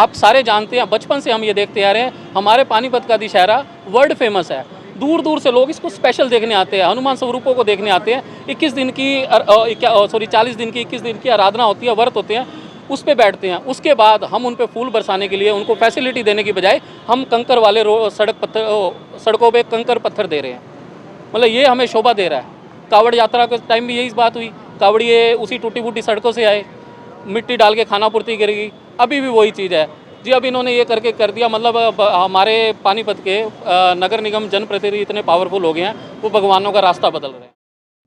आप सारे जानते हैं, बचपन से हम ये देखते आ रहे हैं, हमारे पानीपत का दशहरा वर्ल्ड फेमस है। दूर दूर से लोग इसको स्पेशल देखने आते हैं, हनुमान स्वरूपों को देखने आते हैं। 21 दिन की 40 दिन की 21 दिन की आराधना होती है, व्रत होते हैं, उस पे बैठते हैं। उसके बाद हम उन पे फूल बरसाने के लिए उनको फैसिलिटी देने की बजाय हम कंकर वाले सड़कों पे कंकर पत्थर दे रहे हैं। मतलब ये हमें शोभा दे रहा है। कावड़ यात्रा के टाइम भी यही बात हुई, कावड़िए उसी टूटी फूटी सड़कों से आए, मिट्टी डाल के खाना पूर्ति करेगी, अभी भी वही चीज़ है जी। अब इन्होंने ये करके कर दिया, मतलब हमारे पानीपत के नगर निगम जनप्रतिनिधि इतने पावरफुल हो गए हैं, वो भगवानों का रास्ता बदल रहे हैं।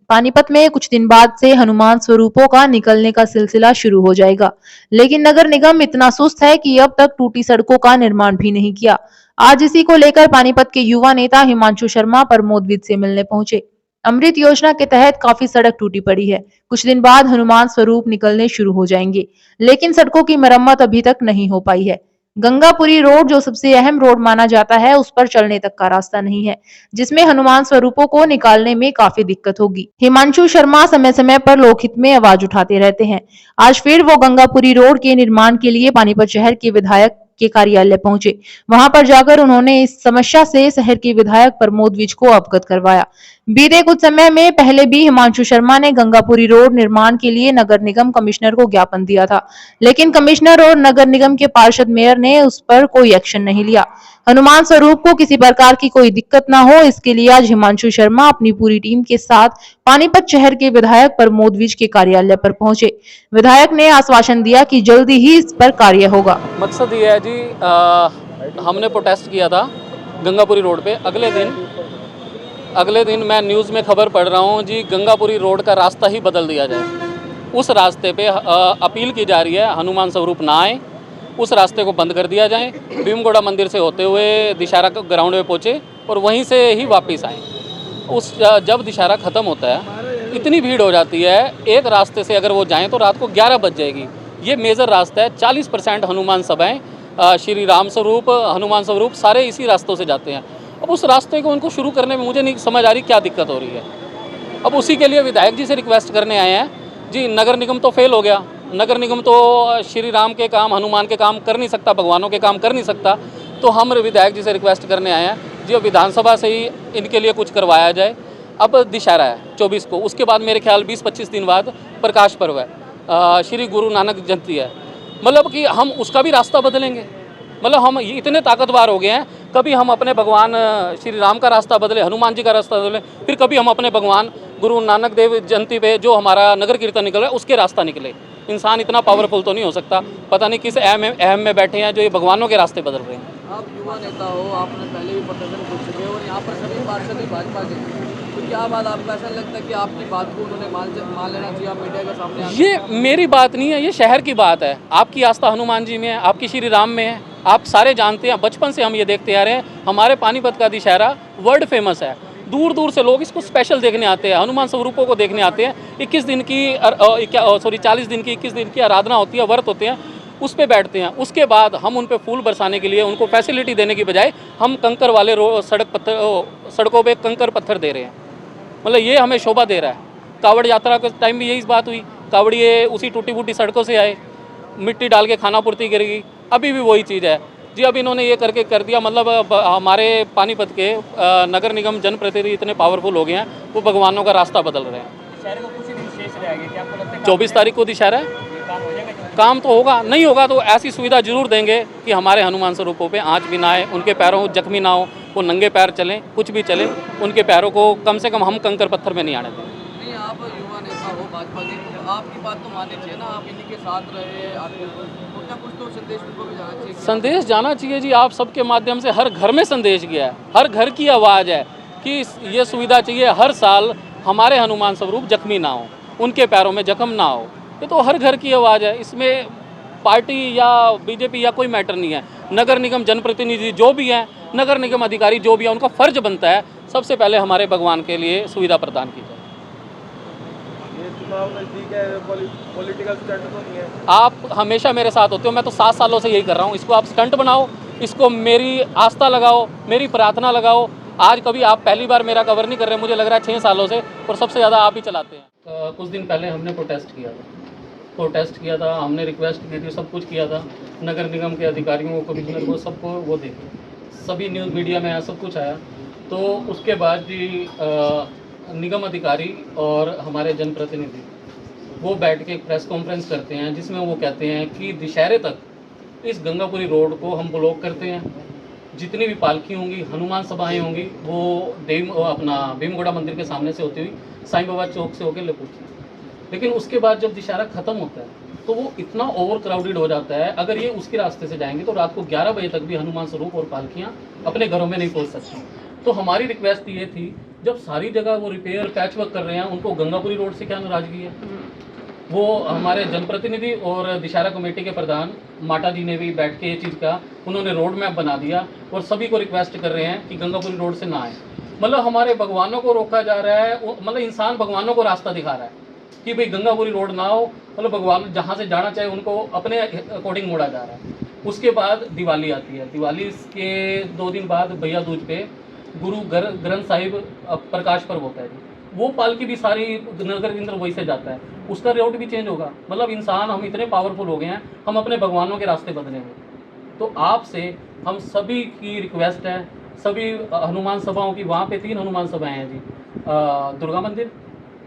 पानीपत में कुछ दिन बाद से हनुमान स्वरूपों का निकलने का सिलसिला शुरू हो जाएगा, लेकिन नगर निगम इतना सुस्त है कि अब तक टूटी सड़कों का निर्माण भी नहीं किया। आज इसी को लेकर पानीपत के युवा नेता हिमांशु शर्मा प्रमोदविद से मिलने पहुंचे। अमृत योजना के तहत काफी सड़क टूटी पड़ी है। कुछ दिन बाद हनुमान स्वरूप निकलने शुरू हो जाएंगे, लेकिन सड़कों की मरम्मत अभी तक नहीं हो पाई है। गंगापुरी रोड, जो सबसे अहम रोड माना जाता है, उस पर चलने तक का रास्ता नहीं है, जिसमें हनुमान स्वरूपों को निकालने में काफी दिक्कत होगी। हिमांशु शर्मा समय समय पर लोकहित में आवाज उठाते रहते हैं। आज फिर वो गंगापुरी रोड के निर्माण के लिए पानीपत शहर के विधायक के कार्यालय पहुंचे। वहां पर जाकर उन्होंने इस समस्या से शहर के विधायक प्रमोद विज को अवगत करवाया। बीते कुछ समय में पहले भी हिमांशु शर्मा ने गंगापुरी रोड निर्माण के लिए नगर निगम कमिश्नर को ज्ञापन दिया था, लेकिन कमिश्नर और नगर निगम के पार्षद मेयर ने उस पर कोई एक्शन नहीं लिया। हनुमान स्वरूप को किसी प्रकार की कोई दिक्कत न हो, इसके लिए आज हिमांशु शर्मा अपनी पूरी टीम के साथ पानीपत शहर के विधायक प्रमोद विज के कार्यालय पर पहुंचे। विधायक ने आश्वासन दिया कि जल्दी ही इस पर कार्य होगा। मकसद ये है जी, हमने प्रोटेस्ट किया था गंगापुरी रोड पे। अगले दिन मैं न्यूज़ में खबर पढ़ रहा हूँ जी, गंगापुरी रोड का रास्ता ही बदल दिया जाए। उस रास्ते पे अपील की जा रही है, हनुमान स्वरूप ना आए, उस रास्ते को बंद कर दिया जाए। भीमगोड़ा मंदिर से होते हुए दशहरा ग्राउंड में पहुँचे और वहीं से ही वापस आए। जब दशहरा ख़त्म होता है, इतनी भीड़ हो जाती है, एक रास्ते से अगर वो जाएँ तो रात को 11 बज जाएगी। ये मेजर रास्ता है, 40% हनुमान सभाएँ, श्री राम स्वरूप, हनुमान स्वरूप सारे इसी रास्तों से जाते हैं। अब उस रास्ते को उनको शुरू करने में मुझे नहीं समझ आ रही क्या दिक्कत हो रही है। अब उसी के लिए विधायक जी से रिक्वेस्ट करने आए हैं जी। नगर निगम तो फेल हो गया, नगर निगम तो श्री राम के काम, हनुमान के काम कर नहीं सकता, भगवानों के काम कर नहीं सकता, तो हम विधायक जी से रिक्वेस्ट करने आए हैं जी, विधानसभा से ही इनके लिए कुछ करवाया जाए। अब दशहरा है 24 को, उसके बाद मेरे ख्याल 20-25 दिन बाद प्रकाश पर्व है, श्री गुरु नानक जयंती है। मतलब कि हम उसका भी रास्ता बदलेंगे। मतलब हम इतने ताकतवर हो गए हैं, कभी हम अपने भगवान श्री राम का रास्ता बदले, हनुमान जी का रास्ता बदले, फिर कभी हम अपने भगवान गुरु नानक देव जयंती पे जो हमारा नगर कीर्तन निकल रहा है उसके रास्ता निकले। इंसान इतना पावरफुल तो नहीं हो सकता, पता नहीं किस अहम में बैठे हैं जो ये भगवानों के रास्ते बदल रहे हैं। आप युवा नेता हो, आपने पहले भी प्रदर्शन कर चुके हो और यहाँ पर सभी पार्षद भी भाजपा के, तो क्या बात आपको ऐसा लगता है कि आपकी बात को उन्होंने मान लेना चाहिए, आप मीडिया के सामने? ये मेरी बात नहीं है, ये शहर की बात है। आपकी आस्था हनुमान जी में है, आपकी श्री राम में है, आप सारे जानते हैं, बचपन से हम ये देखते आ रहे हैं, हमारे पानीपत का दशहरा वर्ल्ड फेमस है। दूर दूर से लोग इसको स्पेशल देखने आते हैं, हनुमान स्वरूपों को देखने आते हैं। 40 दिन की 21 दिन की आराधना होती है, व्रत होते हैं, उस पे बैठते हैं। उसके बाद हम उन पे फूल बरसाने के लिए उनको फैसिलिटी देने की बजाय हम कंकर वाले सड़कों पे कंकर पत्थर दे रहे हैं। मतलब ये हमें शोभा दे रहा है। कावड़ यात्रा के टाइम भी यही बात हुई, कावड़िए उसी टूटी फूटी सड़कों से आए, मिट्टी डाल के खाना पूर्ति करेगी, अभी भी वही चीज़ है जी। अब इन्होंने ये करके कर दिया, मतलब हमारे पानीपत के नगर निगम जनप्रतिनिधि इतने पावरफुल हो गए हैं, वो भगवानों का रास्ता बदल रहे हैं। शहर को कुछ ही दिन शेष रह गए, क्या आपको लगता है 24 तारीख को दशहरा है, काम हो जाएगा? काम तो होगा, नहीं होगा तो ऐसी सुविधा जरूर देंगे कि हमारे हनुमान स्वरूपों पे आँच भी ना आए, उनके पैरों जख्मी ना हो, वो नंगे पैर चलें, कुछ भी चले, उनके पैरों को कम से कम हम कंकर पत्थर में नहीं आने दें। नहीं, आप युवा नेता हो भाजपा के, तो आपकी बात तो माननी चाहिए ना, आप इन्हीं के साथ रहे, आपको कुछ ना कुछ तो संदेश उनको भी जाना चाहिए। संदेश जाना चाहिए जी, आप सबके माध्यम से हर घर में संदेश गया है, हर घर की आवाज़ है कि ये सुविधा चाहिए। हर साल हमारे हनुमान स्वरूप जख्मी ना हो, उनके पैरों में जख्म ना हो, ये तो हर घर की आवाज़ है। इसमें पार्टी या बीजेपी या कोई मैटर नहीं है। नगर निगम जनप्रतिनिधि जो भी हैं, नगर निगम अधिकारी जो भी है, उनका फ़र्ज बनता है सबसे पहले हमारे भगवान के लिए सुविधा प्रदान की जाए। ये चुनाव नज़दीक है, पॉलिटिकल स्टंट तो नहीं है? आप हमेशा मेरे साथ होते हो, मैं तो 7 सालों से यही कर रहा हूँ। इसको आप स्टंट बनाओ, इसको मेरी आस्था लगाओ, मेरी प्रार्थना लगाओ। आज कभी आप पहली बार मेरा कवर नहीं कर रहे, मुझे लग रहा है 6 सालों से, और सबसे ज़्यादा आप ही चलाते हैं। कुछ दिन पहले हमने प्रोटेस्ट किया था प्रोटेस्ट किया था, हमने रिक्वेस्ट की थी, सब कुछ किया था, नगर निगम के अधिकारियों को, कमिश्नर को, सबको वो देखे, सभी न्यूज़ मीडिया में आया, सब कुछ आया। तो उसके बाद जी निगम अधिकारी और हमारे जनप्रतिनिधि वो बैठ के एक प्रेस कॉन्फ्रेंस करते हैं, जिसमें वो कहते हैं कि दशहरे तक इस गंगापुरी रोड को हम ब्लॉक करते हैं। जितनी भी पालकी होंगी, हनुमान सभाएं होंगी, वो अपना भीमगोड़ा मंदिर के सामने से होती हुई साईं बाबा चौक से होकर ले पहुँची। लेकिन उसके बाद जब दशहरा ख़त्म होता है तो वो इतना ओवर क्राउडेड हो जाता है, अगर ये उसके रास्ते से जाएंगे तो रात को 11 बजे तक भी हनुमान स्वरूप और पालकियाँ अपने घरों में नहीं पहुँच सकती। तो हमारी रिक्वेस्ट ये थी, जब सारी जगह वो रिपेयर पैच वर्क कर रहे हैं, उनको गंगापुरी रोड से क्या नाराजगी है? वो हमारे जनप्रतिनिधि और दशहरा कमेटी के प्रधान माटा जी ने भी बैठ के ये चीज़ का उन्होंने रोड मैप बना दिया और सभी को रिक्वेस्ट कर रहे हैं कि गंगापुरी रोड से ना आए। मतलब हमारे भगवानों को रोका जा रहा है, मतलब इंसान भगवानों को रास्ता दिखा रहा है कि भाई गंगापुरी रोड ना हो, मतलब भगवान जहाँ से जाना चाहे उनको अपने अकॉर्डिंग मोड़ा जा रहा है। उसके बाद दिवाली आती है, दिवाली के 2 दिन बाद भैया दूज पे गुरु ग्रंथ साहिब प्रकाश पर्व होता है जी, वो पालकी भी सारी नगर केंद्र वही से जाता है, उसका रूट भी चेंज होगा। मतलब इंसान हम इतने पावरफुल हो गए हैं, हम अपने भगवानों के रास्ते बदलेंगे। तो आपसे हम सभी की रिक्वेस्ट है, सभी हनुमान सभाओं की, वहाँ पे 3 हनुमान सभाएं हैं जी, दुर्गा मंदिर,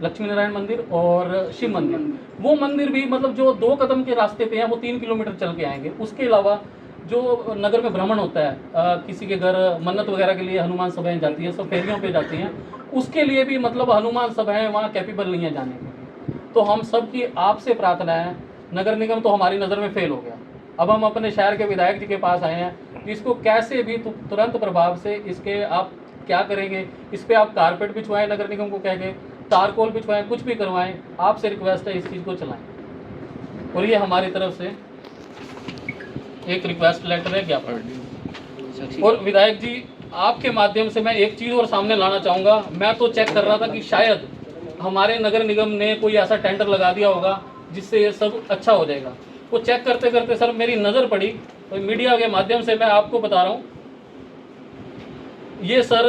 लक्ष्मी नारायण मंदिर और शिव मंदिर। वो मंदिर भी मतलब जो 2 कदम के रास्ते पे हैं, वो 3 किलोमीटर चल के आएंगे। उसके अलावा जो नगर में भ्रमण होता है, किसी के घर मन्नत वगैरह के लिए हनुमान सभाएं जाती हैं, सब फेरियों पे जाती हैं, उसके लिए भी मतलब हनुमान सभाएं वहाँ कैपेबल नहीं है जाने के। तो हम सब की आपसे प्रार्थना है, नगर निगम तो हमारी नज़र में फेल हो गया, अब हम अपने शहर के विधायक जी के पास आए हैं कि इसको कैसे भी तुरंत प्रभाव से इसके आप क्या करेंगे, इस पर आप कारपेट बिछवाएं, नगर निगम को कह के तारकोल बिछवाएं, कुछ भी करवाएं, आपसे रिक्वेस्ट है इस चीज़ को चलाएं। और ये हमारी तरफ से एक रिक्वेस्ट लेटर है, ज्ञापन। और विधायक जी आपके माध्यम से मैं एक चीज़ और सामने लाना चाहूँगा। मैं तो चेक कर रहा था कि शायद हमारे नगर निगम ने कोई ऐसा टेंडर लगा दिया होगा जिससे ये सब अच्छा हो जाएगा। वो चेक करते करते सर मेरी नज़र पड़ी, तो मीडिया के माध्यम से मैं आपको बता रहा हूँ, ये सर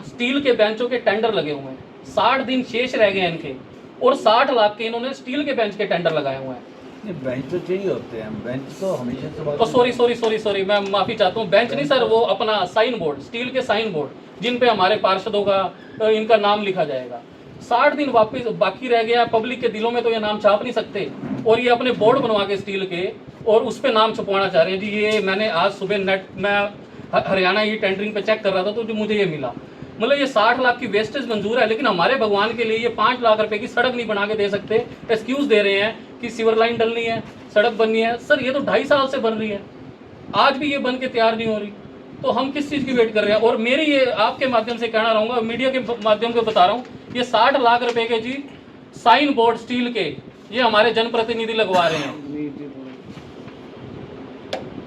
स्टील के बेंचों के टेंडर लगे हुए हैं, 60 दिन शेष रह गए हैं इनके, और 60 लाख के इन्होंने स्टील के बेंच के टेंडर लगाए हुए हैं। बेंच तो चाहिए होते हैं, बेंच तो हमेशा से सॉरी मैं माफ़ी चाहता हूँ, बेंच नहीं सर, वो अपना साइन बोर्ड, स्टील के साइन बोर्ड जिन पे हमारे पार्षदों का इनका नाम लिखा जाएगा। 60 दिन वापस बाकी रह गया, पब्लिक के दिलों में तो ये नाम छाप नहीं सकते, और ये अपने बोर्ड बनवा के स्टील के और उस पर नाम छपवाना चाह रहे हैं जी। ये मैंने आज सुबह नेट में हरियाणा ई टेंडरिंग पे चेक कर रहा था, तो जो मुझे ये मिला, मतलब ये 60 लाख की वेस्टेज मंजूर है, लेकिन हमारे भगवान के लिए ये 5 लाख रुपए की सड़क नहीं बना के दे सकते। एक्सक्यूज दे रहे हैं कि सीवर लाइन डलनी है, सड़क बननी है। सर ये तो 2.5 साल से बन रही है, आज भी ये बन के तैयार नहीं हो रही, तो हम किस चीज़ की वेट कर रहे हैं? और मेरी ये आपके माध्यम से कहना रहूँगा, मीडिया के माध्यम से बता रहा हूँ, ये 60 लाख रुपए के जी साइन बोर्ड स्टील के ये हमारे जनप्रतिनिधि लगवा रहे हैं।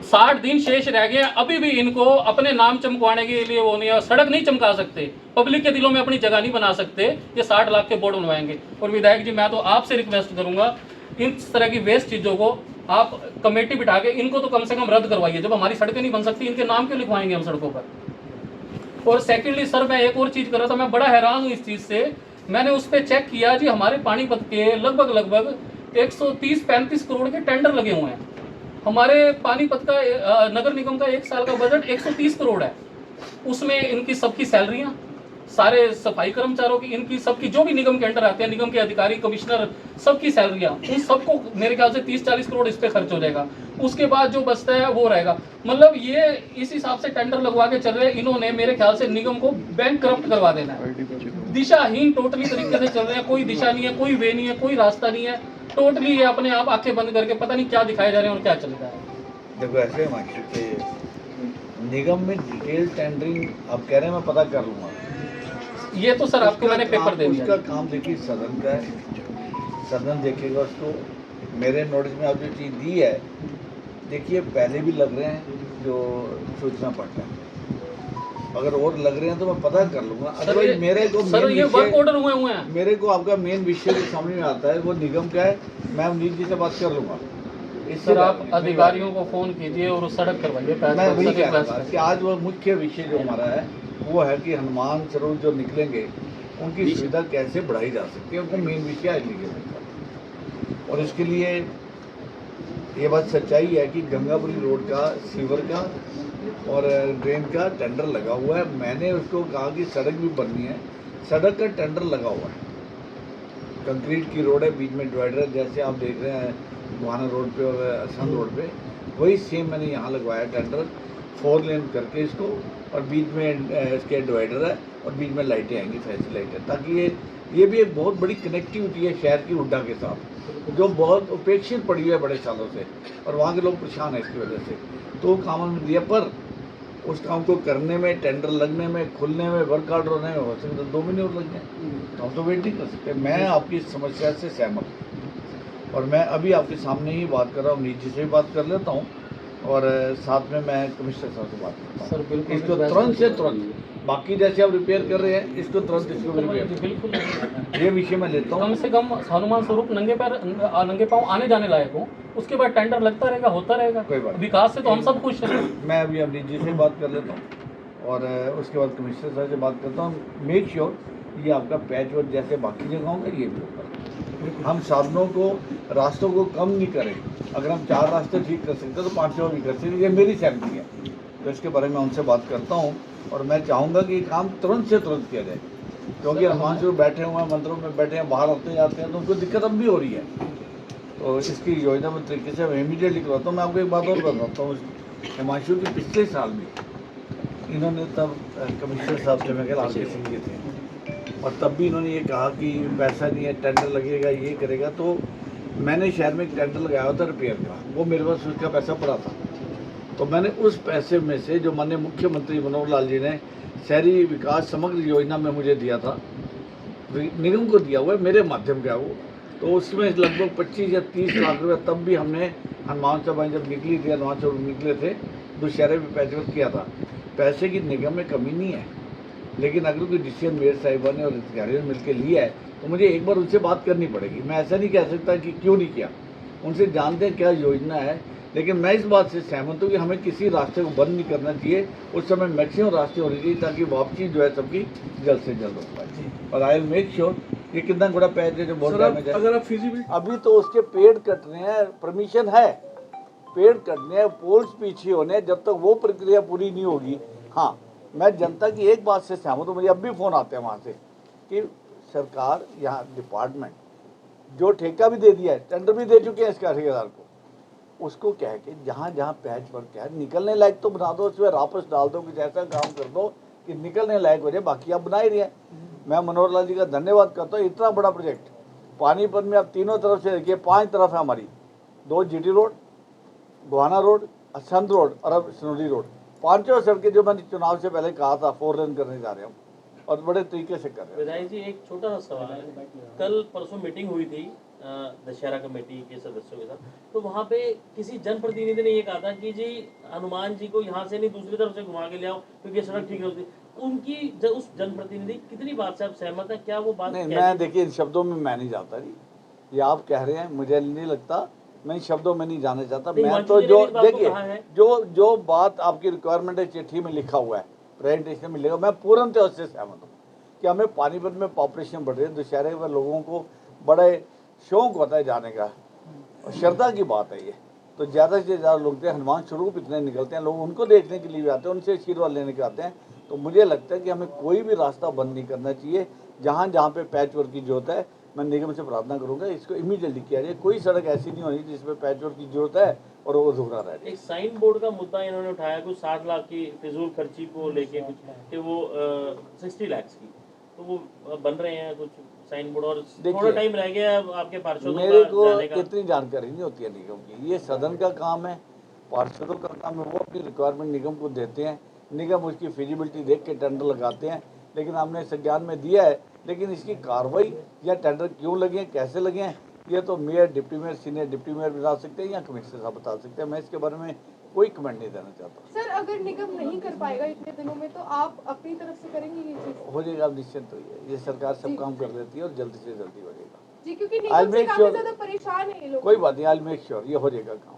60 दिन शेष रह गए, अभी भी इनको अपने नाम चमकवाने के लिए वो नहीं है, सड़क नहीं चमका सकते, पब्लिक के दिलों में अपनी जगह नहीं बना सकते, ये 60 लाख के बोर्ड बनवाएंगे। और विधायक जी मैं तो आपसे रिक्वेस्ट करूंगा, इन तरह की वेस्ट चीज़ों को आप कमेटी बिठा के इनको तो कम से कम रद्द करवाइए। जब हमारी सड़कें नहीं बन सकती, इनके नाम क्यों लिखवाएंगे हम सड़कों पर? और सेकेंडली सर मैं एक और चीज़ कर रहा था, मैं बड़ा हैरान हूँ इस चीज़ से, मैंने उस पर चेक किया जी, हमारे पानीपत के लगभग 130-135 करोड़ के टेंडर लगे हुए हैं। हमारे पानीपत का नगर निगम का 1 साल का बजट 130 करोड़ है, उसमें इनकी सबकी सैलरियाँ, सारे सफाई कर्मचारियों की, इनकी सबकी जो भी निगम के अंडर आते हैं, निगम के अधिकारी, कमिश्नर, सबकी सैलरियाँ, उन सबको मेरे ख्याल से 30-40 करोड़ इस पे खर्च हो जाएगा। उसके बाद जो बचता है वो रहेगा। मतलब ये इस हिसाब से टेंडर लगवा के चल रहे हैं, इन्होंने मेरे ख्याल से निगम को बैंक करप्ट करवा देना है। दिशाहीन टोटली तरीके से चल रहे हैं, कोई दिशा नहीं है, कोई वे नहीं है, कोई रास्ता नहीं है, टोटली ये अपने आप आंखें बंद करके पता नहीं क्या दिखाए जा रहे हैं और क्या चल रहा है। देखो ऐसे निगम में डिटेल टेंडरिंग आप कह रहे हैं, मैं पता कर लूँगा। ये तो सर आपको मैंने पेपर दे दिया। उसका काम देखिए सदन का है, सदन देखेगा उसको। मेरे नोटिस में आप जो चीज़ दी है, देखिए पहले भी लग रहे हैं जो सूचना पढ़ता है, अगर और लग रहे हैं तो मैं पता कर लूँगा। अदरवाइज मेरे को सर ये वर्क ऑर्डर हुए हैं, मेरे को आपका मेन विषय जो समझ में आता है वो निगम का है, मैं अमनीत जी से बात कर लूँगा। सर आप अधिकारियों को फ़ोन कीजिए और सड़क करवाइए। मैं वही कह रहा था कि आज वो मुख्य विषय जो हमारा है वो है कि हनुमान स्वरूप जो निकलेंगे उनकी सुविधा कैसे बढ़ाई जा सकती है, उनको मेन विषय आज निकल और इसके लिए ये बात सच्चाई है कि गंगापुरी रोड का सीवर का और ड्रेन का टेंडर लगा हुआ है। मैंने उसको कहा कि सड़क भी बननी है, सड़क का टेंडर लगा हुआ है। कंक्रीट की रोड है, बीच में डिवाइडर है, जैसे आप देख रहे हैं गुहाना रोड पे और असंध रोड पे, वही सेम मैंने यहाँ लगवाया टेंडर 4 लेन करके इसको, और बीच में इसके डिवाइडर है और बीच में लाइटें आएंगी, फैंसी लाइटें, ताकि ये भी एक बहुत बड़ी कनेक्टिविटी है शहर की हुड्डा के साथ, जो बहुत उपेक्षित पड़ी हुई है बड़े सालों से, और वहाँ के लोग परेशान हैं इसकी वजह से। तो काम हमने दिया, पर उस काम को करने में, टेंडर लगने में, खुलने में, वर्क आउट होने में हो सकता है 2 महीने और लग जाए, तो हम तो वेट नहीं कर सकते। मैं आपकी समस्या से सहमत हूँ और मैं अभी आपके सामने ही बात कर रहा हूँ, नीचे से भी बात कर लेता हूँ और साथ में मैं कमिश्नर साहब से बात करता हूँ। सर बिल्कुल इसको तुरंत से तुरंत, बाकी जैसे आप रिपेयर कर रहे हैं इसको तुरंत इसको भी रिपेयर, बिल्कुल ये विषय मैं लेता कम हूँ। से कम हनुमान स्वरूप नंगे पाँव आने जाने लायक हो, उसके बाद टेंडर लगता रहेगा, होता रहेगा। कोई बात नहीं। विकास से तो हम सब खुश हैं। मैं अभी अमरीत जी से बात कर लेता हूँ और उसके बाद कमिश्नर साहब से बात करता हूँ। मेक श्योर ये आपका पैच वर्क जैसे बाकी जगहों का ये भी होगा। हम साधनों को, रास्तों को कम नहीं करें। अगर हम 4 रास्ते ठीक कर सकते हैं तो 5 भी कर सकते हैं, ये मेरी सहमति है। तो इसके बारे में उनसे बात करता हूँ और मैं चाहूँगा कि ये काम तुरंत से तुरंत किया जाए, क्योंकि हनुमान जी बैठे हुए हैं, मंदिरों में बैठे हैं, बाहर आते जाते हैं, तो उनको दिक्कत अब भी हो रही है। तो इसकी योजना में तरीके से मैं इमीडिएटली करवाता हूँ। मैं आपको एक बात और बताता हूँ, हिमांशु के पिछले साल भी इन्होंने तब कमिश्नर साहब से मैं आर के सिंह जी थे, और तब भी इन्होंने ये कहा कि पैसा नहीं है, टेंडर लगेगा, ये करेगा। तो मैंने शहर में एक टेंडर लगाया हुआ था रिपेयर का, वो मेरे पास उसका पैसा पड़ा था। तो मैंने उस पैसे में से जो माननीय मुख्यमंत्री मनोहर लाल जी ने शहरी विकास समग्र योजना में मुझे दिया था, निगम को दिया हुआ है, मेरे माध्यम का वो, तो उसमें लगभग 25 या 30 लाख रुपये तब भी हमने हनुमान सभा जब निकली थी, हनुमान चौक निकले थे, दुशहरे में पैचवर्क किया था। पैसे की निगम में कमी नहीं है, लेकिन अगर कोई डिसीजन मेयर साहिबा ने और अधिकारियों ने मिलकर लिया है तो मुझे एक बार उनसे बात करनी पड़ेगी। मैं ऐसा नहीं कह सकता कि क्यों नहीं किया, उनसे जानते हैं क्या योजना है। लेकिन मैं इस बात से सहमत हूँ कि हमें किसी रास्ते को बंद नहीं करना चाहिए, उस समय मैक्सिमम रास्ते होने चाहिए ताकि वापसी जो है सबकी जल्द से जल्द हो पाए। और आई विल मेक श्योर कि कितना बड़ा पैच है जो बहुत डैमेज है। अगर आप फिजिबिलिटी, अभी तो उसके पेड़ कटने हैं, परमिशन है, पेड़ कटने हैं, पोल्स पीछे होने हैं, जब तक वो प्रक्रिया पूरी नहीं होगी। हाँ, मैं जनता की एक बात से सहमत हूँ, मुझे अब भी फ़ोन आते हैं वहाँ से कि सरकार, यहाँ डिपार्टमेंट जो ठेका भी दे दिया है, टेंडर भी दे चुके हैं इसका ठेकेदार को, उसको कह के जहाँ जहाँ पैच वर्क है निकलने लायक तो बना दो, उसमें रापस डाल दो, कुछ ऐसा काम कर दो कि निकलने लायक हो जाए। बाकी आप बना ही रहे हैं। मैं मनोहर लाल जी का धन्यवाद करता हूँ, इतना बड़ा प्रोजेक्ट पानीपत में आप तीनों तरफ से देखिए, 5 तरफ है हमारी, 2 GT road, Gohana road, Assandh road और अब सनोली रोड, 5 सड़कें जो मैंने चुनाव से पहले कहा था 4 लेन करने जा रहे हैं और बड़े तरीके से कर रहे हैं। विधायक जी, एक छोटा सा सवाल है। कल परसों मीटिंग हुई थी दशहरा कमेटी के सदस्यों के साथ, तो वहाँ पे किसी जनप्रतिनिधि ने ये कहा था कि जी हनुमान जी को यहाँ से नहीं दूसरी तरफ से घुमा के ले आओ क्योंकि सड़क ठीक होती। उनकी उस जनप्रतिनिधि कितनी बात से आप सहमत है? क्या वो बात नहीं, मैं देखिए इन शब्दों में मैं नहीं जाता जी, ये आप कह रहे हैं, मुझे नहीं लगता, मैं इन शब्दों में नहीं जाना चाहता। मैं तो जो देखिए जो बात आपकी रिक्वायरमेंट है चिट्ठी में लिखा हुआ है, प्रेजेंटेशन में लिखा, मैं पूर्णतः उससे सहमत हूँ कि हमें पानीपत में पॉपुलेशन बढ़ रही है, दशहरे में लोगों को बड़े शौक होता है जाने का, और श्रद्धा की बात है ये। तो ज़्यादा से ज़्यादा लोग हनुमान स्वरूप इतने निकलते हैं, लोग उनको देखने के लिए भी आते हैं, उनसे आशीर्वाद लेने के आते हैं। तो मुझे लगता है कि हमें कोई भी रास्ता बंद नहीं करना चाहिए। जहाँ जहाँ पे पैच वर्क की जरूरत है, मैं निगम से प्रार्थना करूँगा इसको इमीडिएटली किया जाए। कोई सड़क ऐसी नहीं होनी जिसमें पैच वर्क की जरूरत है और वो अधूरा रह जाए। एक साइन बोर्ड का मुद्दा इन्होंने उठाया, कुछ 60 लाख की फिजूल खर्ची को लेके, कुछ कि वो 60 लाख की, तो वो बन रहे हैं कुछ साइन बोर्ड, और थोड़ा टाइम रह गया आपके पार्षदों का मेरे को जाने का। इतनी जानकारी नहीं होती है निगम की, ये सदन का काम है, पार्षदों का काम है, वो अपनी रिक्वायरमेंट निगम को देते हैं, निगम उसकी फिजिबिलिटी देख के टेंडर लगाते हैं। लेकिन हमने संज्ञान में दिया है, लेकिन इसकी कार्रवाई या टेंडर क्यों लगे, कैसे लगे हैं, ये तो mayor, deputy mayor, senior deputy mayor बता सकते हैं या कमिश्नर साहब बता सकते हैं। मैं इसके बारे में कोई कमेंट नहीं देना चाहता। सर, अगर निगम नहीं कर पाएगा इतने दिनों में तो आप अपनी तरफ से करेंगे ये चीज? हो जाएगा, आप निश्चिंत रहिए, ये सरकार सब काम कर लेती है और जल्दी से जल्दी हो जाएगा जी, क्योंकि निगम से काफी ज्यादा परेशान है ये लोग। कोई बात नहीं, आई विल मेक श्योर ये हो जाएगा काम।